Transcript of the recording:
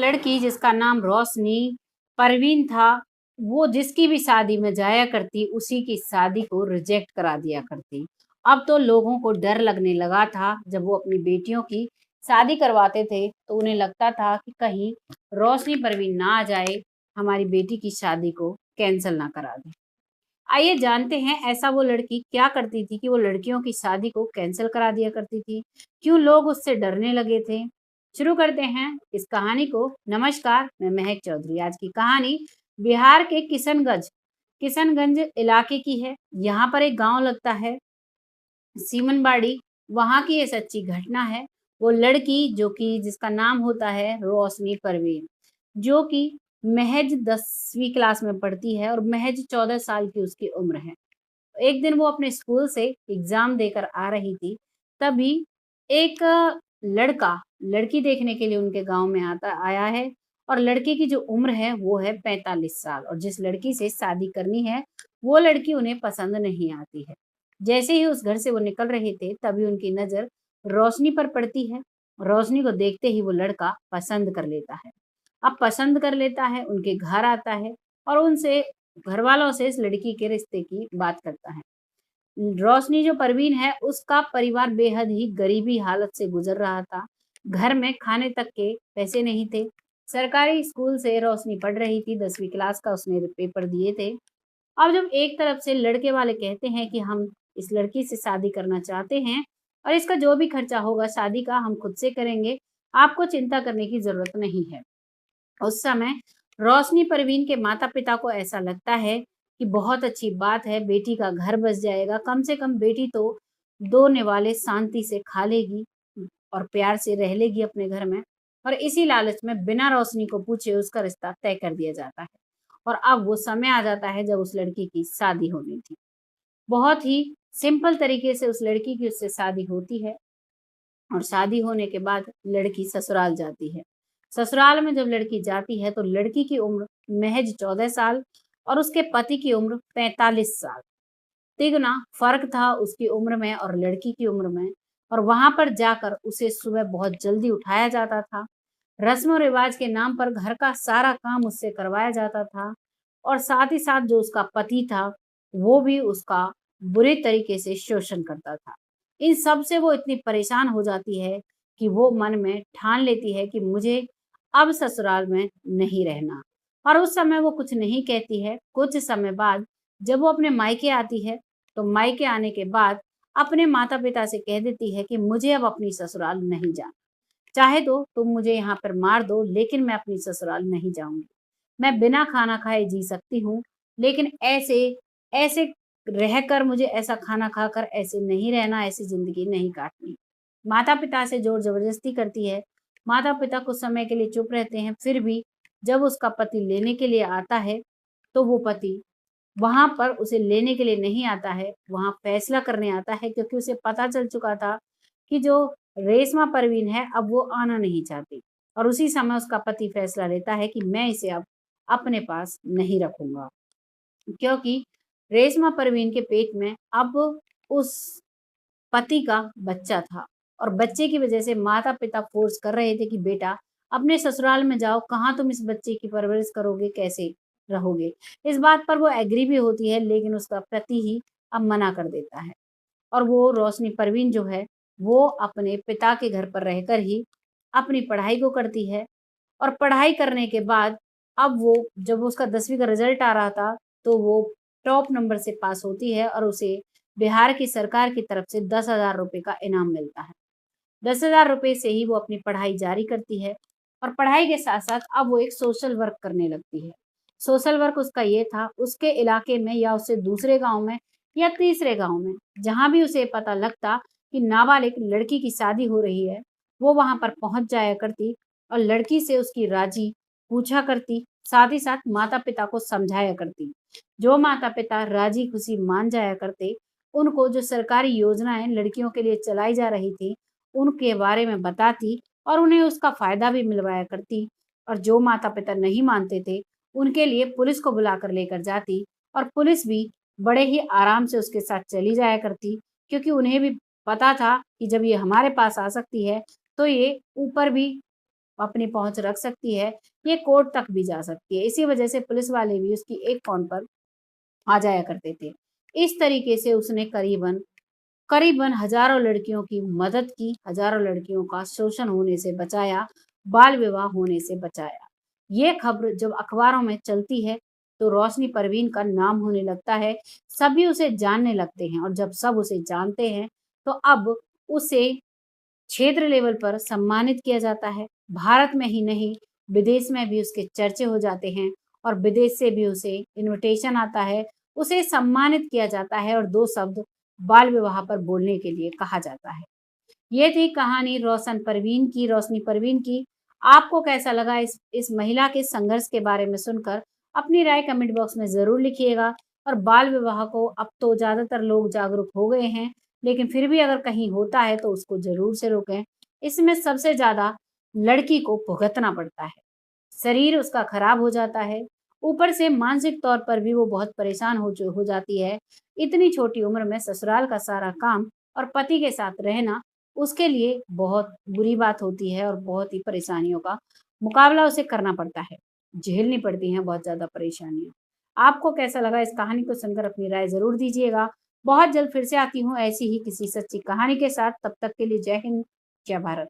लड़की जिसका नाम रोशनी परवीन था, वो जिसकी भी शादी में जाया करती, उसी की शादी को रिजेक्ट करा दिया करती। अब तो लोगों को डर लगने लगा था, जब वो अपनी बेटियों की शादी करवाते थे, तो उन्हें लगता था कि कहीं रोशनी परवीन ना आ जाए, हमारी बेटी की शादी को कैंसल ना करा दे। आइए जानते हैं ऐसा वो लड़की क्या करती थी कि वो लड़कियों की शादी को कैंसल करा दिया करती थी। क्यों लोग उससे डरने लगे थे। शुरू करते हैं इस कहानी को। नमस्कार, मैं महक चौधरी। आज की कहानी बिहार के किशनगंज इलाके की है। यहाँ पर एक गांव लगता है सीमनबाड़ी। वहां की ये सच्ची घटना है। वो लड़की जो कि जिसका नाम होता है रोशनी परवीन, जो कि महज 10वीं क्लास में पढ़ती है और महज 14 साल की उसकी उम्र है। एक दिन वो अपने स्कूल से एग्जाम देकर आ रही थी, तभी एक लड़का लड़की देखने के लिए उनके गांव में आता आया है। और लड़के की जो उम्र है वो है 45 साल, और जिस लड़की से शादी करनी है वो लड़की उन्हें पसंद नहीं आती है। जैसे ही उस घर से वो निकल रहे थे, तभी उनकी नजर रोशनी पर पड़ती है। रोशनी को देखते ही वो लड़का पसंद कर लेता है। अब पसंद कर लेता है, उनके घर आता है और उनसे घर वालों से इस लड़की के रिश्ते की बात करता है। रोशनी जो परवीन है, उसका परिवार बेहद ही गरीबी हालत से गुजर रहा था। घर में खाने तक के पैसे नहीं थे। सरकारी स्कूल से रोशनी पढ़ रही थी, 10वीं क्लास का उसने पेपर दिए थे। अब जब एक तरफ से लड़के वाले कहते हैं कि हम इस लड़की से शादी करना चाहते हैं और इसका जो भी खर्चा होगा शादी का हम खुद से करेंगे, आपको चिंता करने की जरूरत नहीं है। उस समय रोशनी परवीन के माता पिता को ऐसा लगता है कि बहुत अच्छी बात है, बेटी का घर बस जाएगा, कम से कम बेटी तो दो निवाले शांति से खा लेगी और प्यार से रह लेगी अपने घर में। और इसी लालच में बिना रोशनी को पूछे उसका रिश्ता तय कर दिया जाता है। और अब वो समय आ जाता है जब उस लड़की की शादी होनी थी। बहुत ही सिंपल तरीके से उस लड़की की उससे शादी होती है। और शादी होने के बाद लड़की ससुराल जाती है। ससुराल में जब लड़की जाती है तो लड़की की उम्र महज 14 साल और उसके पति की उम्र 45 साल। तिगुना फर्क था उसकी उम्र में और लड़की की उम्र में। और वहां पर जाकर उसे सुबह बहुत जल्दी उठाया जाता था। रस्म और रिवाज के नाम पर घर का सारा काम उससे करवाया जाता था। और साथ ही साथ जो उसका पति था, वो भी उसका बुरे तरीके से शोषण करता था। इन सब से वो इतनी परेशान हो जाती है कि वो मन में ठान लेती है कि मुझे अब ससुराल में नहीं रहना। और उस समय वो कुछ नहीं कहती है। कुछ समय बाद जब वो अपने मायके आती है, तो मायके आने के बाद अपने माता पिता से कह देती है कि मुझे अब अपनी ससुराल नहीं जाना। चाहे तो तुम मुझे यहाँ पर मार दो, लेकिन मैं अपनी ससुराल नहीं जाऊंगी। मैं बिना खाना खाए जी सकती हूँ, लेकिन ऐसे ऐसे रहकर मुझे ऐसा खाना खाकर ऐसे नहीं रहना, ऐसी जिंदगी नहीं काटनी। माता पिता से जोर जबरदस्ती करती है। माता पिता कुछ समय के लिए चुप रहते हैं, फिर भी जब उसका पति लेने के लिए आता है, तो वो पति वहां पर उसे लेने के लिए नहीं आता है, वहां फैसला करने आता है, क्योंकि उसे पता चल चुका था कि जो रेशमा परवीन है अब वो आना नहीं चाहती। और उसी समय उसका पति फैसला लेता है कि मैं इसे अब अपने पास नहीं रखूंगा, क्योंकि रेशमा परवीन के पेट में अब उस पति का बच्चा था। और बच्चे की वजह से माता पिता फोर्स कर रहे थे कि बेटा अपने ससुराल में जाओ, कहाँ तुम इस बच्चे की परवरिश करोगे, कैसे रहोगे। इस बात पर वो एग्री भी होती है, लेकिन उसका पति ही अब मना कर देता है। और वो रोशनी परवीन जो है, वो अपने पिता के घर पर रहकर ही अपनी पढ़ाई को करती है। और पढ़ाई करने के बाद अब वो जब उसका 10वीं का रिजल्ट आ रहा था, तो वो टॉप नंबर से पास होती है और उसे बिहार की सरकार की तरफ से 10,000 रुपए का इनाम मिलता है। 10,000 रुपए से ही वो अपनी पढ़ाई जारी करती है। और पढ़ाई के साथ साथ अब वो एक सोशल वर्क करने लगती है। सोशल वर्क उसका ये था, उसके इलाके में या उससे दूसरे गांव में या तीसरे गांव में जहां भी उसे पता लगता कि नाबालिग लड़की की शादी हो रही है, वो वहां पर पहुंच जाया करती और लड़की से उसकी राजी पूछा करती। साथ ही साथ माता पिता को समझाया करती। जो माता पिता राजी खुशी मान जाया करते, उनको जो सरकारी योजनाएं लड़कियों के लिए चलाई जा रही थी उनके बारे में बताती और उन्हें उसका फायदा भी मिलवाया करती। और जो माता पिता नहीं मानते थे, उनके लिए पुलिस को बुलाकर लेकर जाती। और पुलिस भी बड़े ही आराम से उसके साथ चली जाया करती, क्योंकि उन्हें भी पता था कि जब ये हमारे पास आ सकती है, तो ये ऊपर भी अपनी पहुंच रख सकती है, ये कोर्ट तक भी जा सकती है। इसी वजह से पुलिस वाले भी उसकी एक फ़ोन पर आ जाया करते थे। इस तरीके से उसने करीबन करीबन हज़ारों लड़कियों की मदद की, हज़ारों लड़कियों का शोषण होने से बचाया, बाल विवाह होने से बचाया। ये खबर जब अखबारों में चलती है, तो रोशनी परवीन का नाम होने लगता है, सभी उसे जानने लगते हैं और जब सब उसे जानते हैं, तो अब उसे क्षेत्र लेवल पर सम्मानित किया जाता है। भारत में ही नहीं, विदेश में भी उसके चर्चे हो जाते हैं और विदेश से भी उसे इन्विटेशन आता है, उसे सम्मानित किया जाता है और 2 शब्द बाल विवाह पर बोलने के लिए कहा जाता है। ये थी कहानी रोशनी परवीन की। आपको कैसा लगा इस महिला के संघर्ष के बारे में सुनकर? अपनी राय कमेंट बॉक्स में ज़रूर लिखिएगा और बाल विवाह को अब तो ज़्यादातर लोग जागरूक हो गए हैं, लेकिन फिर भी अगर कहीं होता है तो उसको ज़रूर से रोकें। इसमें सबसे ज़्यादा लड़की को भुगतना पड़ता है। शरीर उसका खराब हो जाता है, ऊपर से मानसिक तौर पर भी वो बहुत परेशान हो जाती है। इतनी छोटी उम्र में ससुराल का सारा काम और पति के साथ रहना उसके लिए बहुत बुरी बात होती है और बहुत ही परेशानियों का मुकाबला उसे करना पड़ता है, झेलनी पड़ती हैं बहुत ज़्यादा परेशानियाँ। आपको कैसा लगा इस कहानी को सुनकर अपनी राय ज़रूर दीजिएगा। बहुत जल्द फिर से आती हूँ ऐसी ही किसी सच्ची कहानी के साथ, तब तक के लिए जय हिंद, जय भारत।